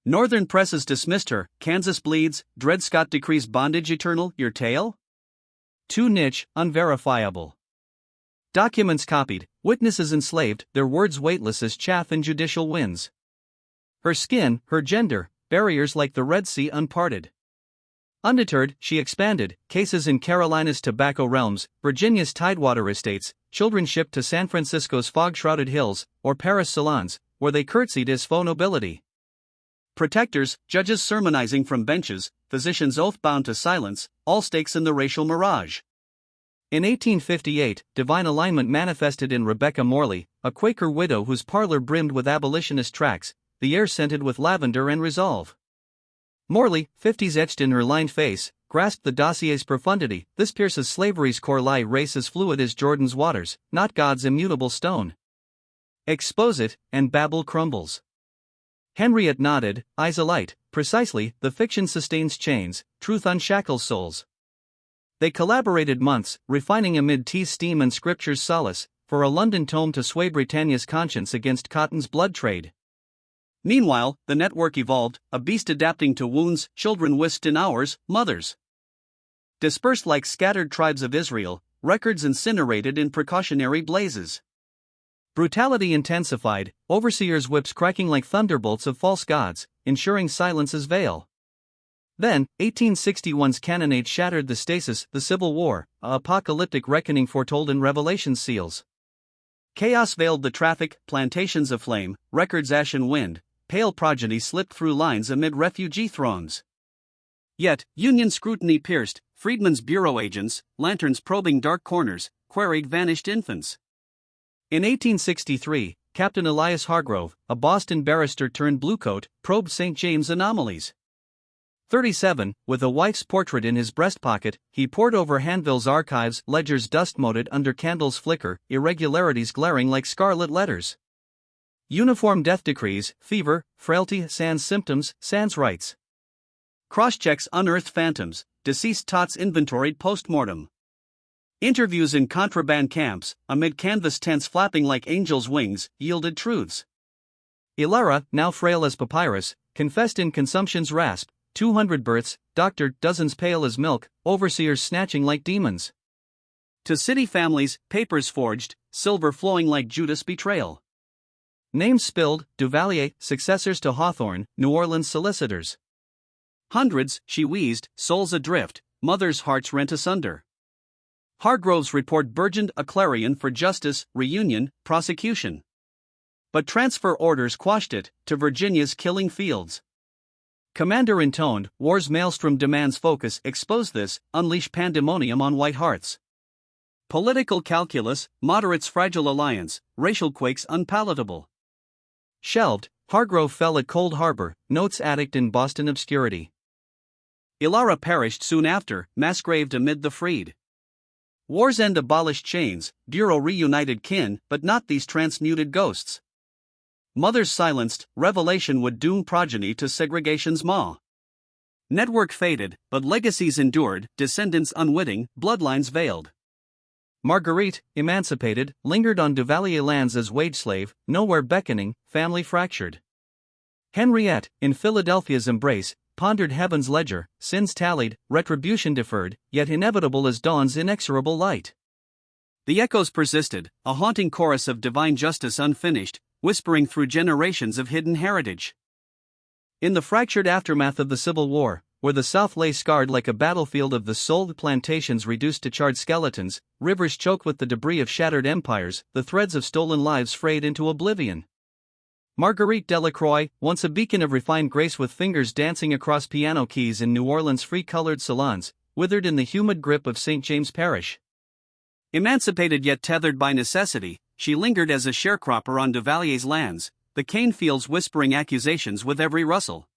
Northern presses dismissed her, Kansas bleeds, Dred Scott decrees bondage eternal, your tale? Too niche, unverifiable. Documents copied, witnesses enslaved, their words weightless as chaff in judicial winds. Her skin, her gender, barriers like the Red Sea unparted. Undeterred, she expanded, cases in Carolina's tobacco realms, Virginia's tidewater estates, children shipped to San Francisco's fog-shrouded hills, or Paris salons, where they curtsied as faux nobility. Protectors, judges sermonizing from benches, physicians oath-bound to silence, all stakes in the racial mirage. In 1858, divine alignment manifested in Rebecca Morley, a Quaker widow whose parlor brimmed with abolitionist tracts, the air scented with lavender and resolve. Morley, 50s etched in her lined face, grasped the dossier's profundity. This pierces slavery's core lie: race as fluid as Jordan's waters, not God's immutable stone. Expose it, and Babel crumbles. Henriette nodded, eyes alight. Precisely, the fiction sustains chains, truth unshackles souls. They collaborated months, refining amid tea's steam and scripture's solace, for a London tome to sway Britannia's conscience against Cotton's blood trade. Meanwhile, the network evolved, a beast adapting to wounds children whisked in hours, mothers dispersed like scattered tribes of Israel, records incinerated in precautionary blazes. Brutality intensified, overseers' whips cracking like thunderbolts of false gods, ensuring silence's veil. Then, 1861's cannonade shattered the stasis, the Civil War, a apocalyptic reckoning foretold in Revelation seals. Chaos veiled the traffic, plantations aflame, records ash and wind, pale progeny slipped through lines amid refugee thrones. Yet, Union scrutiny pierced, Freedmen's Bureau agents, lanterns probing dark corners, queried vanished infants. In 1863, Captain Elias Hargrove, a Boston barrister turned bluecoat, probed St. James anomalies. 37, with a wife's portrait in his breast pocket, he pored over Hanville's archives, ledgers dust-moted under candles flicker, irregularities glaring like scarlet letters. Uniform death decrees, fever, frailty sans symptoms, sans rights. Cross-checks unearthed phantoms, deceased tots inventoried post-mortem. Interviews in contraband camps, amid canvas tents flapping like angels' wings, yielded truths. Ilara, now frail as papyrus, confessed in consumption's rasp, 200 births, doctored, dozens pale as milk, overseers snatching like demons. To city families, papers forged, silver flowing like Judas' betrayal. Names spilled, Duvalier, successors to Hawthorne, New Orleans solicitors. Hundreds, she wheezed, souls adrift, mothers' hearts rent asunder. Hargrove's report burgeoned a clarion for justice, reunion, prosecution. But transfer orders quashed it, to Virginia's killing fields. Commander intoned, war's maelstrom demands focus, expose this, unleash pandemonium on white hearts. Political calculus, moderates fragile alliance, racial quakes unpalatable. Shelved, Hargrove fell at Cold Harbor, notes addict in Boston obscurity. Ilara perished soon after, mass-graved amid the freed. War's end abolished chains, Bureau reunited kin, but not these transmuted ghosts. Mothers silenced, revelation would doom progeny to segregation's maw. Network faded, but legacies endured, descendants unwitting, bloodlines veiled. Marguerite, emancipated, lingered on Duvalier lands as wage slave, nowhere beckoning, family fractured. Henriette, in Philadelphia's embrace, pondered heaven's ledger, sins tallied, retribution deferred, yet inevitable as dawn's inexorable light. The echoes persisted, a haunting chorus of divine justice unfinished, whispering through generations of hidden heritage. In the fractured aftermath of the Civil War, where the South lay scarred like a battlefield of the soul, plantations reduced to charred skeletons, rivers choked with the debris of shattered empires, the threads of stolen lives frayed into oblivion. Marguerite Delacroix, once a beacon of refined grace with fingers dancing across piano keys in New Orleans' free-colored salons, withered in the humid grip of St. James Parish. Emancipated yet tethered by necessity, she lingered as a sharecropper on Duvalier's lands, the cane fields whispering accusations with every rustle.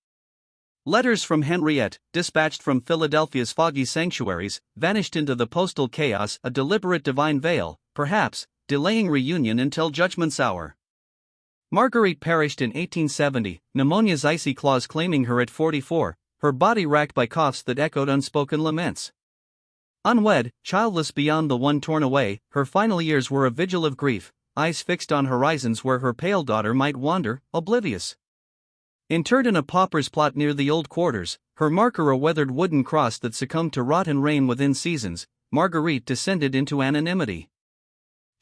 Letters from Henriette, dispatched from Philadelphia's foggy sanctuaries, vanished into the postal chaos, a deliberate divine veil, perhaps, delaying reunion until judgment's hour. Marguerite perished in 1870, pneumonia's icy claws claiming her at 44, her body racked by coughs that echoed unspoken laments. Unwed, childless beyond the one torn away, her final years were a vigil of grief, eyes fixed on horizons where her pale daughter might wander, oblivious. Interred in a pauper's plot near the old quarters, her marker a weathered wooden cross that succumbed to rot and rain within seasons, Marguerite descended into anonymity.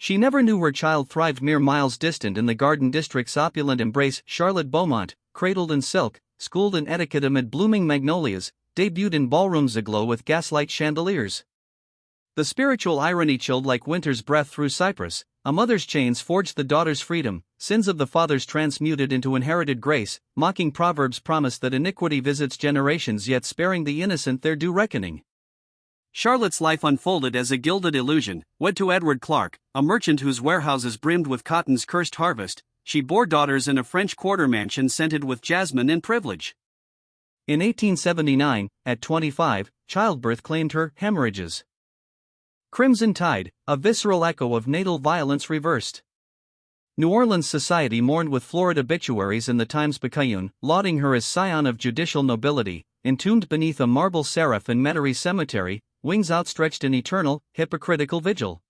She never knew her child thrived mere miles distant in the Garden District's opulent embrace. Charlotte Beaumont, cradled in silk, schooled in etiquette amid blooming magnolias, debuted in ballrooms aglow with gaslight chandeliers. The spiritual irony chilled like winter's breath through cypress, a mother's chains forged the daughter's freedom, sins of the fathers transmuted into inherited grace, mocking proverbs promise that iniquity visits generations yet sparing the innocent their due reckoning. Charlotte's life unfolded as a gilded illusion. Wed to Edward Clark, a merchant whose warehouses brimmed with cotton's cursed harvest, she bore daughters in a French Quarter mansion scented with jasmine and privilege. In 1879, at 25, childbirth claimed her hemorrhages. Crimson Tide, a visceral echo of natal violence reversed. New Orleans society mourned with florid obituaries in the Times-Picayune, lauding her as scion of judicial nobility, entombed beneath a marble seraph in Metairie Cemetery, wings outstretched in eternal, hypocritical vigil.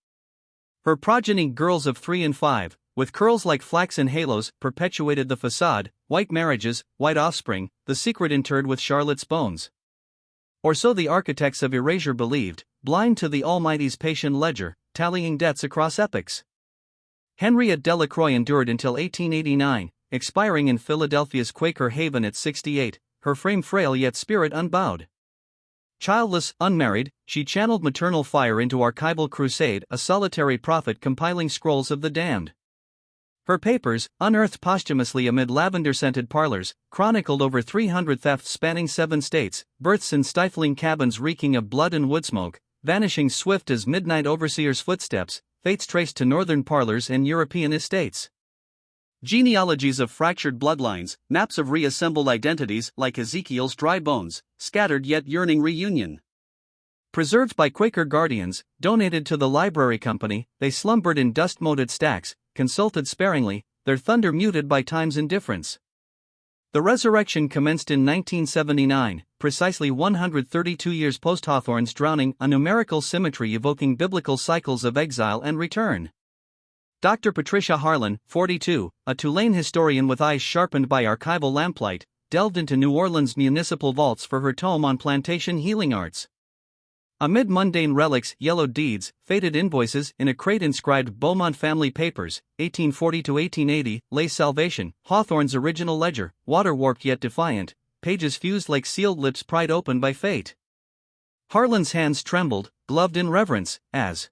Her progeny, girls of 3 and 5, with curls like flaxen halos, perpetuated the facade, white marriages, white offspring, the secret interred with Charlotte's bones. Or so the architects of erasure believed, blind to the Almighty's patient ledger, tallying debts across epochs. Henriette Delacroix endured until 1889, expiring in Philadelphia's Quaker Haven at 68, her frame frail yet spirit unbowed. Childless, unmarried, she channeled maternal fire into archival crusade, a solitary prophet compiling scrolls of the damned. Her papers, unearthed posthumously amid lavender-scented parlors, chronicled over 300 thefts spanning 7 states, births in stifling cabins reeking of blood and wood smoke, vanishing swift as midnight overseers' footsteps, fates traced to northern parlors and European estates. Genealogies of fractured bloodlines, maps of reassembled identities like Ezekiel's dry bones, scattered yet yearning reunion. Preserved by Quaker guardians, donated to the library company, they slumbered in dust-moted stacks, consulted sparingly, their thunder muted by time's indifference. The resurrection commenced in 1979, precisely 132 years post-Hawthorne's drowning, a numerical symmetry evoking biblical cycles of exile and return. Dr. Patricia Harlan, 42, a Tulane historian with eyes sharpened by archival lamplight, delved into New Orleans' municipal vaults for her tome on plantation healing arts. Amid mundane relics, yellowed deeds, faded invoices, in a crate inscribed Beaumont Family Papers, 1840-1880, lay salvation, Hawthorne's original ledger, water-warped yet defiant, pages fused like sealed lips pried open by fate. Harlan's hands trembled, gloved in reverence, as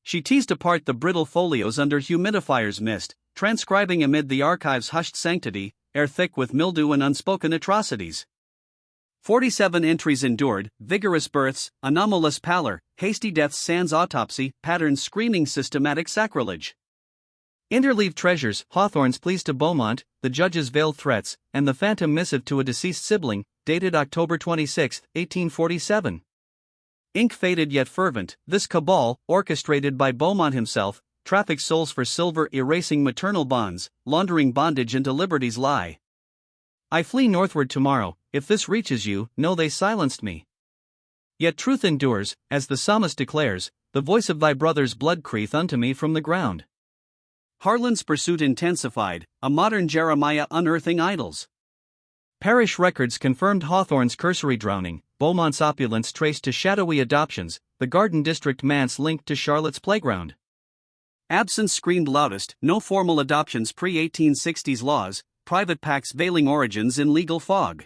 she teased apart the brittle folios under humidifier's mist, transcribing amid the archive's hushed sanctity, air thick with mildew and unspoken atrocities. 47 entries endured: vigorous births, anomalous pallor, hasty deaths sans autopsy, patterns screaming systematic sacrilege. Interleaved treasures: Hawthorne's pleas to Beaumont, the judge's veiled threats, and the phantom missive to a deceased sibling, dated October 26, 1847. Ink faded yet fervent, this cabal, orchestrated by Beaumont himself, traffics souls for silver, erasing maternal bonds, laundering bondage into liberty's lie. I flee northward tomorrow. If this reaches you, know they silenced me. Yet truth endures, as the psalmist declares, the voice of thy brother's blood crieth unto me from the ground. Harlan's pursuit intensified, a modern Jeremiah unearthing idols. Parish records confirmed Hawthorne's cursory drowning, Beaumont's opulence traced to shadowy adoptions, the Garden District manse linked to Charlotte's playground. Absence screamed loudest, no formal adoptions pre-1860s laws, private pacts veiling origins in legal fog.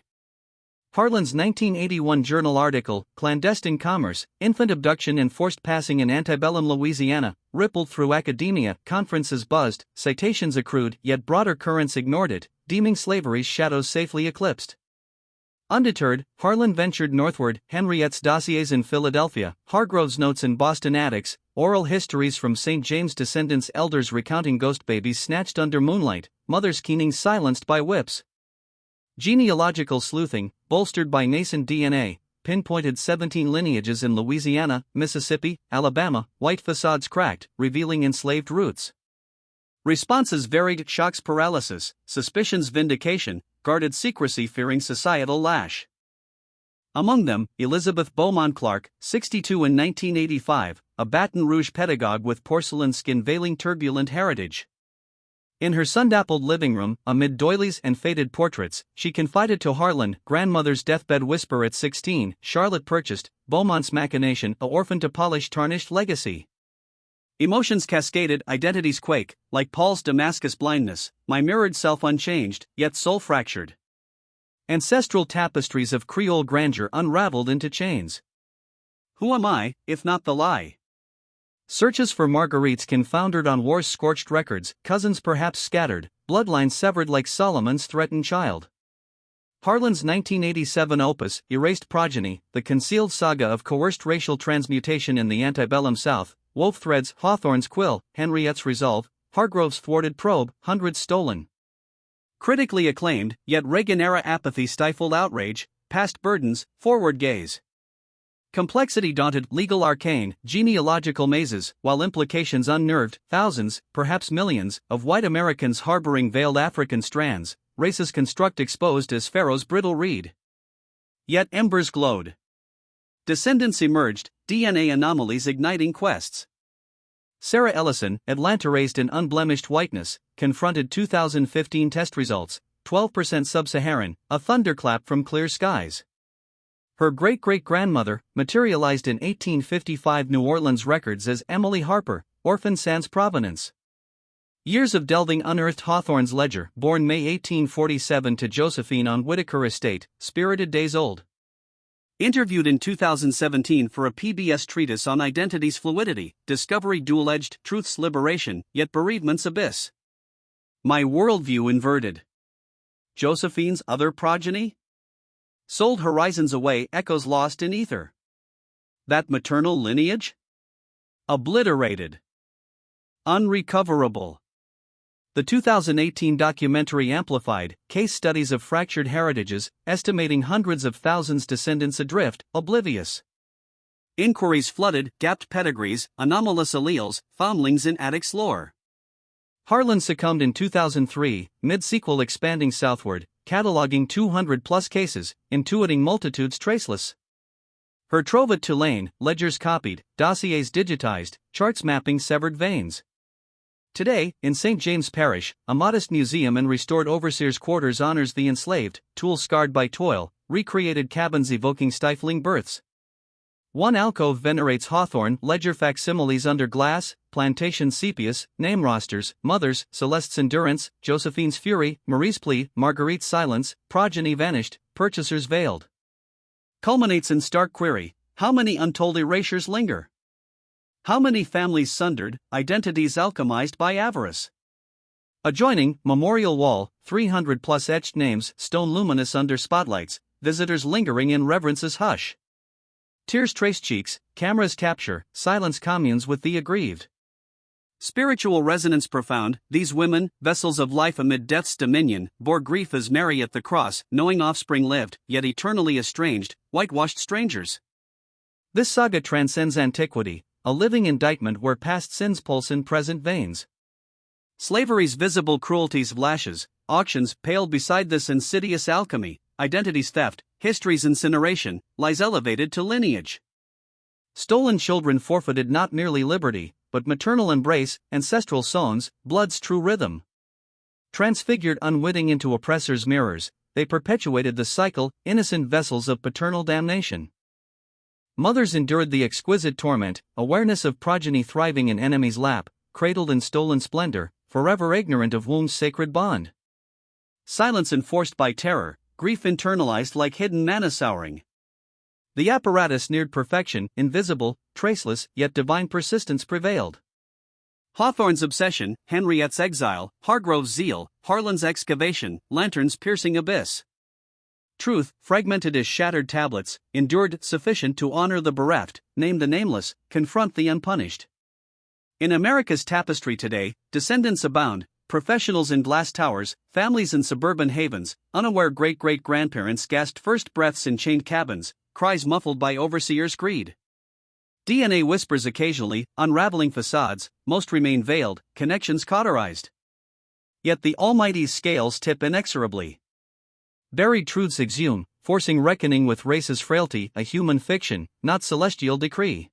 Harlan's 1981 journal article, Clandestine Commerce, Infant Abduction and Forced Passing in Antebellum Louisiana, rippled through academia, conferences buzzed, citations accrued, yet broader currents ignored it, deeming slavery's shadows safely eclipsed. Undeterred, Harlan ventured northward, Henriette's dossiers in Philadelphia, Hargrove's notes in Boston attics, oral histories from St. James descendants, elders recounting ghost babies snatched under moonlight, mothers keening silenced by whips. Genealogical sleuthing, bolstered by nascent DNA, pinpointed 17 lineages in Louisiana, Mississippi, Alabama, white facades cracked, revealing enslaved roots. Responses varied: shocks, paralysis, suspicions, vindication, guarded secrecy fearing societal lash. Among them, Elizabeth Beaumont Clark, 62 in 1985, a Baton Rouge pedagogue with porcelain skin veiling turbulent heritage. In her sun-dappled living room, amid doilies and faded portraits, she confided to Harlan, grandmother's deathbed whisper at 16, Charlotte purchased, Beaumont's machination, a orphan to polish tarnished legacy. Emotions cascaded, identities quake, like Paul's Damascus blindness, my mirrored self unchanged, yet soul fractured. Ancestral tapestries of Creole grandeur unraveled into chains. Who am I, if not the lie? Searches for Marguerites confoundered on war's scorched records, cousins perhaps scattered, bloodlines severed like Solomon's threatened child. Harlan's 1987 opus, Erased Progeny, the concealed saga of coerced racial transmutation in the antebellum South, wove threads: Hawthorne's quill, Henriette's resolve, Hargrove's thwarted probe, hundreds stolen. Critically acclaimed, yet Reagan-era apathy stifled outrage, past burdens, forward gaze. Complexity daunted, legal arcane, genealogical mazes, while implications unnerved thousands, perhaps millions, of white Americans harboring veiled African strands, racist construct exposed as Pharaoh's brittle reed. Yet embers glowed. Descendants emerged, DNA anomalies igniting quests. Sarah Ellison, Atlanta-raised in unblemished whiteness, confronted 2015 test results, 12% sub-Saharan, a thunderclap from clear skies. Her great-great-grandmother materialized in 1855 New Orleans records as Emily Harper, orphan sans provenance. Years of delving unearthed Hawthorne's ledger, born May 1847 to Josephine on Whitaker Estate, spirited days old. Interviewed in 2017 for a PBS treatise on identity's fluidity, discovery dual-edged, truth's liberation, yet bereavement's abyss. My worldview inverted. Josephine's other progeny? Sold horizons away, echoes lost in ether. That maternal lineage? Obliterated. Unrecoverable. The 2018 documentary amplified case studies of fractured heritages, estimating hundreds of thousands descendants adrift, oblivious. Inquiries flooded, gapped pedigrees, anomalous alleles, foundlings in addicts' lore. Harlan succumbed in 2003, mid-sequel expanding southward, cataloging 200-plus cases, intuiting multitudes traceless. Her trove at Tulane, ledgers copied, dossiers digitized, charts mapping severed veins. Today, in St. James Parish, a modest museum and restored overseer's quarters honors the enslaved, tools scarred by toil, recreated cabins evoking stifling births. One alcove venerates Hawthorne, ledger facsimiles under glass, plantation sepias, name rosters, mothers, Celeste's endurance, Josephine's fury, Marie's plea, Marguerite's silence, progeny vanished, purchasers veiled. Culminates in stark query: how many untold erasures linger? How many families sundered, identities alchemized by avarice? Adjoining, memorial wall, 300-plus etched names, stone luminous under spotlights, visitors lingering in reverence's hush. Tears trace cheeks, cameras capture, silence communes with the aggrieved. Spiritual resonance profound, these women, vessels of life amid death's dominion, bore grief as Mary at the cross, knowing offspring lived, yet eternally estranged, whitewashed strangers. This saga transcends antiquity, a living indictment where past sins pulse in present veins. Slavery's visible cruelties lashes, auctions paled beside this insidious alchemy, identity's theft, history's incineration, lies elevated to lineage. Stolen children forfeited not merely liberty, but maternal embrace, ancestral songs, blood's true rhythm. Transfigured unwitting into oppressors' mirrors, they perpetuated the cycle, innocent vessels of paternal damnation. Mothers endured the exquisite torment, awareness of progeny thriving in enemy's lap, cradled in stolen splendor, forever ignorant of womb's sacred bond. Silence enforced by terror, grief internalized like hidden manna souring. The apparatus neared perfection, invisible, traceless, yet divine persistence prevailed. Hawthorne's obsession, Henriette's exile, Hargrove's zeal, Harlan's excavation, Lantern's piercing abyss. Truth, fragmented as shattered tablets, endured sufficient to honor the bereft, name the nameless, confront the unpunished. In America's tapestry today, descendants abound, professionals in glass towers, families in suburban havens, unaware great-great-grandparents gasped first breaths in chained cabins, cries muffled by overseers' greed. DNA whispers occasionally, unraveling facades, most remain veiled, connections cauterized. Yet the Almighty's scales tip inexorably. Buried truths exhume, forcing reckoning with race's frailty, a human fiction, not celestial decree.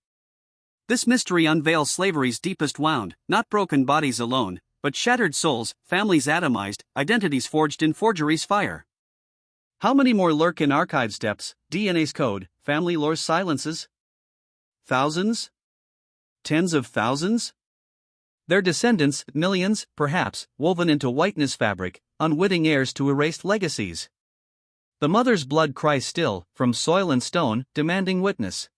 This mystery unveils slavery's deepest wound, not broken bodies alone, but shattered souls, families atomized, identities forged in forgery's fire. How many more lurk in archives' depths, DNA's code, family lore's silences? Thousands? Tens of thousands? Their descendants, millions, perhaps, woven into whiteness fabric, unwitting heirs to erased legacies. The mother's blood cries still, from soil and stone, demanding witness.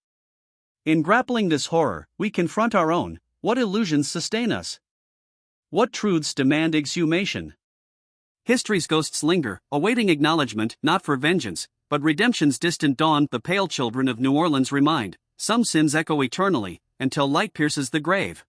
In grappling this horror, we confront our own. What illusions sustain us? What truths demand exhumation? History's ghosts linger, awaiting acknowledgement, not for vengeance, but redemption's distant dawn. The pale children of New Orleans remind, some sins echo eternally, until light pierces the grave.